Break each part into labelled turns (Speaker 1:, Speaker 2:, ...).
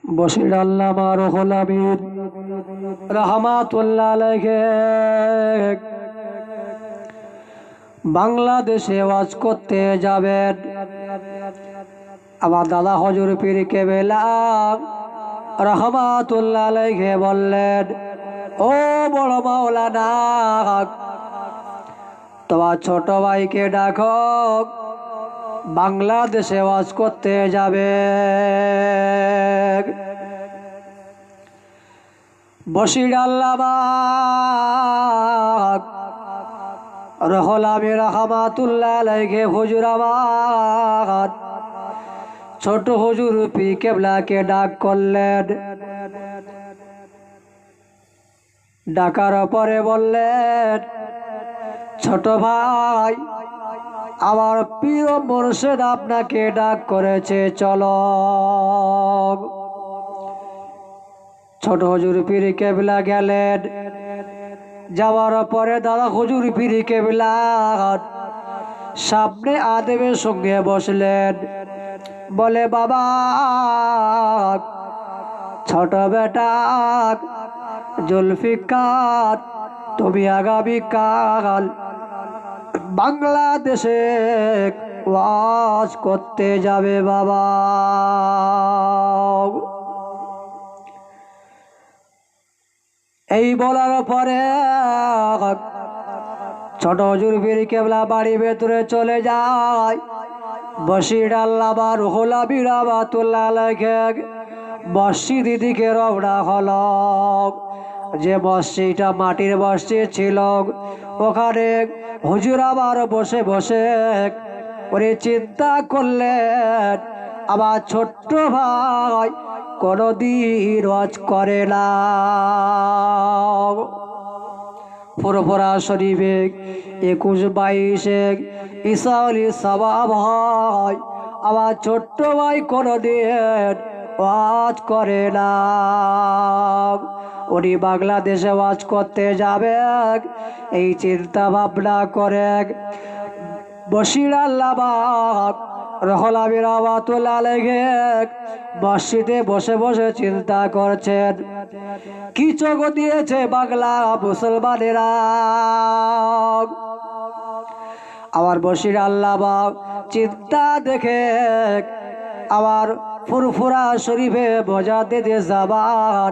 Speaker 1: বশির আল্লামা রুহুল আমিন রাহমাতুল্লাহ আলাইহি বাংলাদেশে ওয়াজ করতে যাবেন। আমার দাদা হজুর পীর কেবলা রাহমাতুল্লাহ আলাইহি বললেন, ও বড় মাওলানা, তোমার ছোট ভাইকে ডাকো, বাংলাদেশে ওয়াজ করতে যাবে। বশির আল্লামা রুহুল আমিন রাহমাতুল্লাহ আলাইহি হুজুর আমার ছোট হুজুর পীর কেবলাকে ডাক করলেন। ডাকার পরে বললেন, ছোট ভাই, আমার প্রিয় মুর্শিদ আপনাকে ডাক করেছে, চলো। ছোট হুজুর পীর কেবলা গেলেন। যাওয়ার পরে দাদা হুজুর পীর কেবলা সামনে আদেমের সঙ্গে বসলেন। বলে, বাবা, ছোট বেটা জুলফিকার, তুমি আগামীকাল বাংলাদেশে ওয়াজ করতে যাবে বাবা। এই বলার পরে ছোট হুজুর পীর কেবলা বাড়ি ভেতরে চলে যায়। বশির আল্লামা রুহুল আমিন রাহমাতুল্লাহ আলাইহি মসজিদ দিকে রওনা হলো। যে মসজিদটা মাটির মসজিদ ছিল, ওখানে হুজুর আবার বসে বসে করে চিন্তা করলেন, আমার ছোট্ট ভাই কোনদিন ওয়াজ করে না। ফুরফুরা শরীফে 21-22 ইসাউলি সওয়াব হয়। আমার ছোট্ট ভাই কোনদিন ওয়াজ করে না। উনি বাংলাদেশে ওয়াজ করতে যাবে, এই চিন্তা ভাবনা করে বশির আল্লামা রুহুল আমিন রাহমাতুল্লাহ আলাইহি মসজিদে বসে বসে চিন্তা করছেন, কি চোখ দিয়েছে বাংলা মুসলমানেরা। আমার বশির আল্লামা চিন্তা দেখে আমার ফুরফুরা শরীফে মজাদ্দেদে জামান,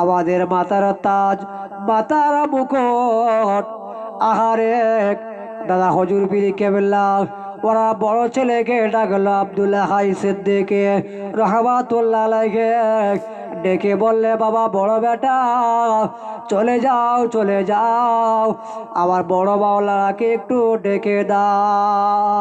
Speaker 1: আমাদের মাতার তাজ, মাতার মুকুট, আহারে দাদা হুজুর পীর কেবলা ওরা বড় ছেলেকে ডাকলো আব্দুল্লাহ হাই সিদ্দিকে রাহমাতুল্লাহ আলাইহি, ডেকে বললে, বাবা বড় বেটা, চলে যাও চলে যাও, আমার বড় মাওলানাকে একটু ডেকে দাও।